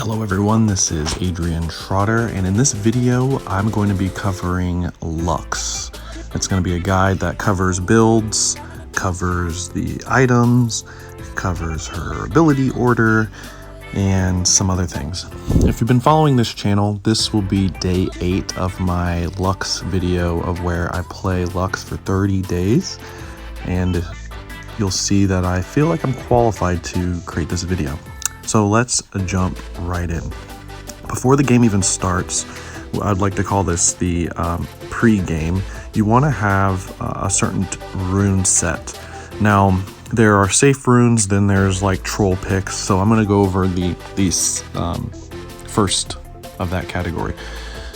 Hello everyone, this is Adrian Schroeder, and in this video I'm going to be covering Lux. It's going to be a guide that covers builds, covers the items, covers her ability order, and some other things. If you've been following this channel, this will be day 8 of my Lux video of where I play Lux for 30 days, and you'll see that I feel like I'm qualified to create this video. So let's jump right in. Before the game even starts, I'd like to call this the pre-game. You want to have a certain rune set. Now, there are safe runes, then there's like troll picks. So I'm going to go over these first of that category.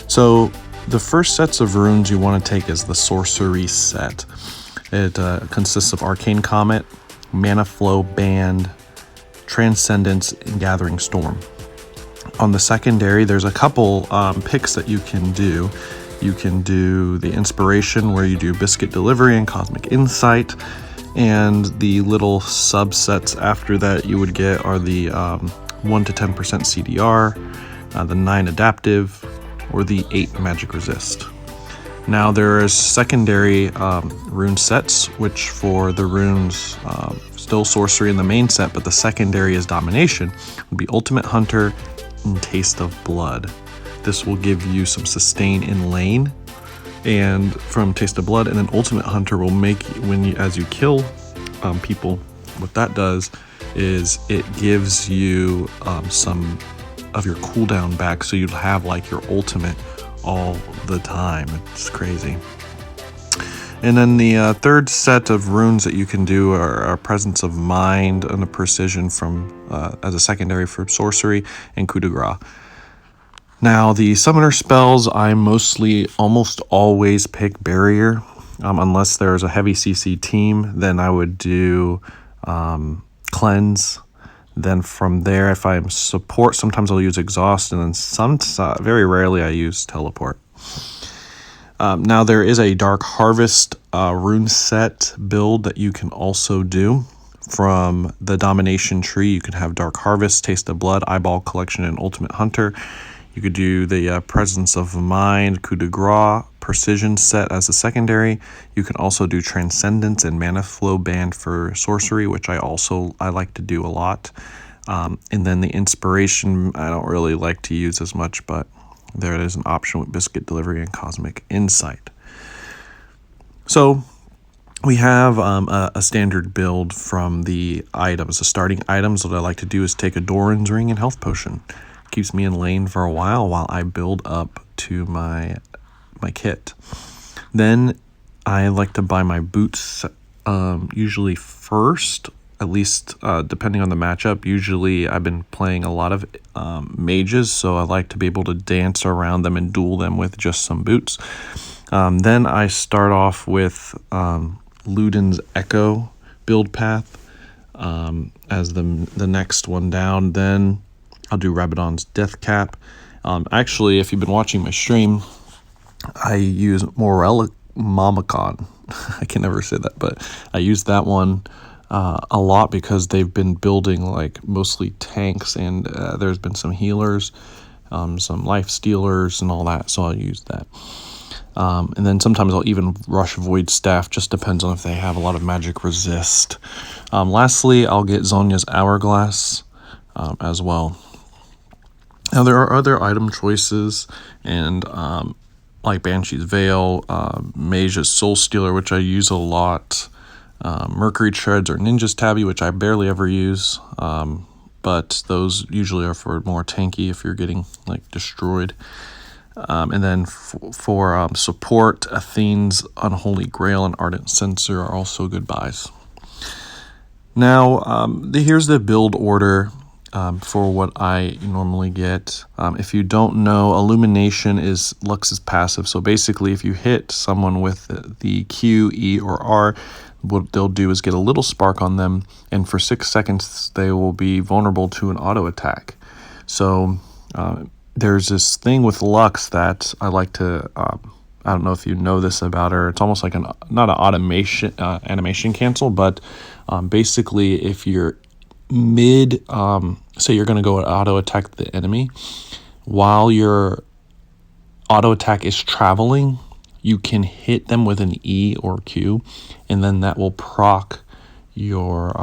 So the first sets of runes you want to take is the sorcery set. It consists of Arcane Comet, Mana Flow Band, Transcendence, and Gathering Storm. On the secondary, there's a couple picks that you can do. You can do the Inspiration, where you do Biscuit Delivery and Cosmic Insight, and the little subsets after that you would get are the 1 to 10% CDR, the 9 Adaptive, or the 8 Magic Resist. Now there is secondary rune sets, which for the runes, still sorcery in the main set, but the secondary is domination, would be Ultimate Hunter and Taste of Blood. This will give you some sustain in lane, and from Taste of Blood, and then Ultimate Hunter will make, as you kill people, what that does is it gives you some of your cooldown back, so you'd have like your ultimate all the time. It's crazy. And then the third set of runes that you can do are Presence of Mind and a Precision from as a secondary for sorcery, and Coup de Grace. Now the summoner spells, I almost always pick Barrier, unless there's a heavy CC team. Then I would do Cleanse. Then from there, if I'm support, sometimes I'll use Exhaust, and then very rarely I use Teleport. Now there is a Dark Harvest rune set build that you can also do. From the Domination tree, you can have Dark Harvest, Taste of Blood, Eyeball Collection, and Ultimate Hunter. You could do the Presence of Mind, Coup de Grace, Precision set as a secondary. You can also do Transcendence and Mana Flow Band for sorcery, which I like to do a lot. And then the Inspiration, I don't really like to use as much, but there is an option with Biscuit Delivery and Cosmic Insight. So we have a standard build from the items. The starting items, what I like to do is take a Doran's Ring and Health Potion. Keeps me in lane for a while I build up to my kit. Then I like to buy my boots usually first, at least depending on the matchup. Usually I've been playing a lot of mages, so I like to be able to dance around them and duel them with just some boots. Then I start off with Luden's Echo build path as the next one down. Then I'll do Rabadon's Death Cap. Actually, if you've been watching my stream, I use Mamacon. I can never say that, but I use that one a lot because they've been building like mostly tanks, and there's been some healers, some life stealers, and all that, so I'll use that. And then sometimes I'll even rush Void Staff, just depends on if they have a lot of magic resist. Lastly, I'll get Zhonya's Hourglass as well. Now there are other item choices, and like Banshee's Veil, Mage's Soul Stealer, which I use a lot, Mercury Treads or Ninja's Tabby, which I barely ever use, but those usually are for more tanky if you're getting like destroyed. And then for support, Athene's Unholy Grail and Ardent Censer are also good buys. Now here's the build order for what I normally get. If you don't know, Illumination is Lux's passive. So basically, if you hit someone with the Q, E, or R, what they'll do is get a little spark on them, and for 6 seconds they will be vulnerable to an auto attack. So there's this thing with Lux that I like to, I don't know if you know this about her, it's almost like not an animation cancel, but basically if you're mid, say you're going to go auto attack the enemy, while your auto attack is traveling, you can hit them with an E or Q, and then that will proc your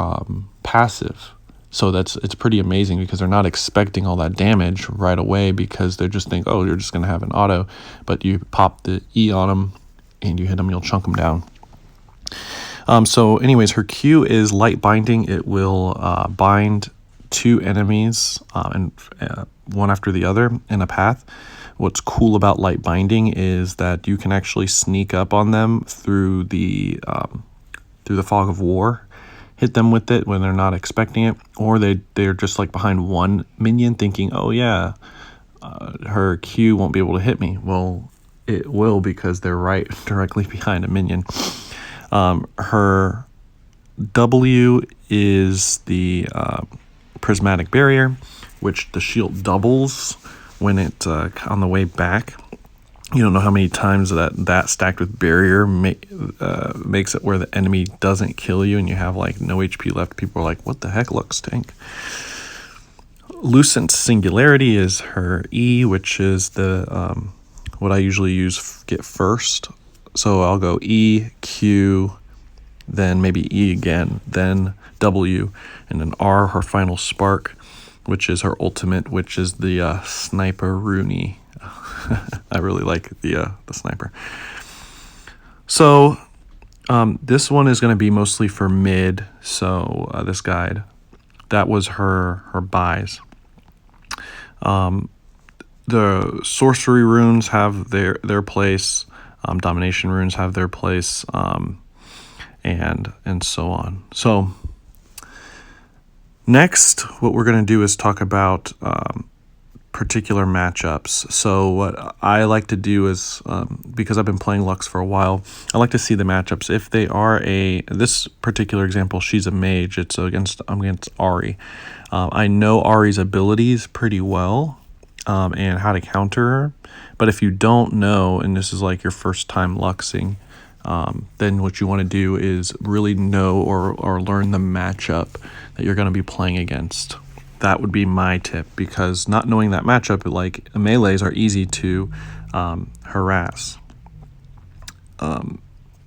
passive. So it's pretty amazing because they're not expecting all that damage right away because they just think, oh, you're just going to have an auto, but you pop the E on them and you hit them, you'll chunk them down. So anyways, her Q is light binding. It will bind two enemies and one after the other in a path. What's cool about light binding is that you can actually sneak up on them through the fog of war, hit them with it when they're not expecting it, or they're just like behind one minion thinking, oh yeah, her Q won't be able to hit me. Well, it will because they're right directly behind a minion. Her W is the prismatic barrier, which the shield doubles when it on the way back. You don't know how many times that stacked with barrier makes it where the enemy doesn't kill you and you have like no HP left. People are like, what the heck, Lux tank? Lucent Singularity is her E, which is the what I usually get first. So I'll go E, Q, then maybe E again, then W, and then R, her final spark, which is her ultimate, which is the Sniper Rooney. I really like the sniper. So this one is going to be mostly for mid. So this guide, that was her buys. The sorcery runes have their place. Domination runes have their place, and so on. So next, what we're going to do is talk about particular matchups. So what I like to do is, because I've been playing Lux for a while, I like to see the matchups. If they are this particular example, she's a mage. It's against Ahri. I know Ahri's abilities pretty well, and how to counter her. But if you don't know, and this is like your first time Luxing, then what you want to do is really know or learn the matchup that you're going to be playing against. That would be my tip, because not knowing that matchup, like melees are easy to harass.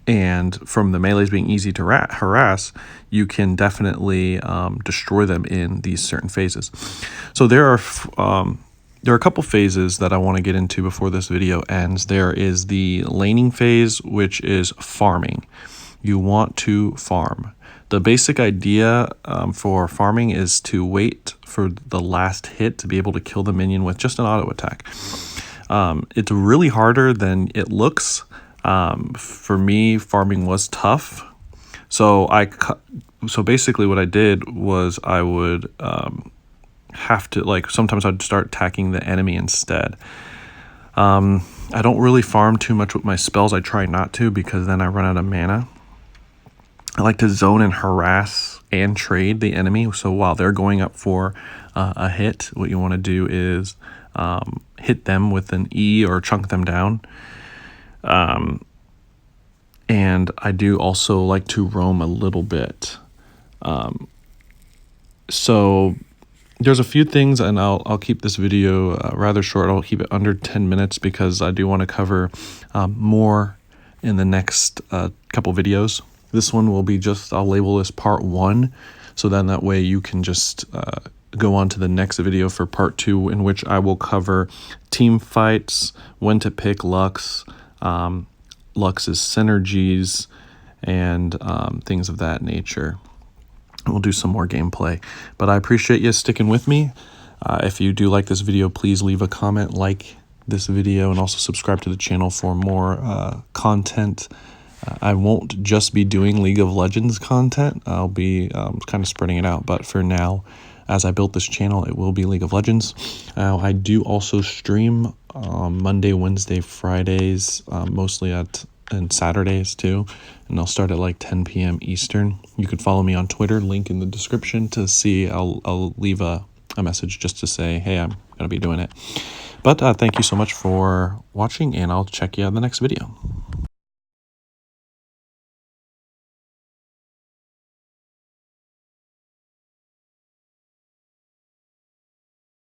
And from the melees being easy to harass, you can definitely destroy them in these certain phases. So there are a couple phases that I want to get into before this video ends. There is the laning phase, which is farming. You want to farm. The basic idea for farming is to wait for the last hit to be able to kill the minion with just an auto attack. It's really harder than it looks. For me, farming was tough. So basically what I did was I would have to, sometimes I'd start attacking the enemy instead. I don't really farm too much with my spells. I try not to, because then I run out of mana. I like to zone and harass and trade the enemy. So while they're going up for a hit, what you want to do is hit them with an E or chunk them down. And I do also like to roam a little bit. So there's a few things, and I'll keep this video rather short. I'll keep it under 10 minutes because I do want to cover more in the next couple videos. This one will be I'll label this part 1, so then that way you can just go on to the next video for part 2, in which I will cover team fights, when to pick Lux, Lux's synergies, and things of that nature. We'll do some more gameplay, but I appreciate you sticking with me. If you do like this video, please leave a comment, like this video, and also subscribe to the channel for more content. I won't just be doing League of Legends content. I'll be kind of spreading it out, but for now, as I built this channel, it will be League of Legends. I do also stream Monday, Wednesday, Fridays, mostly and Saturdays too, and I'll start at like 10 p.m. Eastern. You can follow me on Twitter, link in the description to see. I'll leave a message just to say, hey, I'm gonna be doing it. But thank you so much for watching, and I'll check you out in the next video.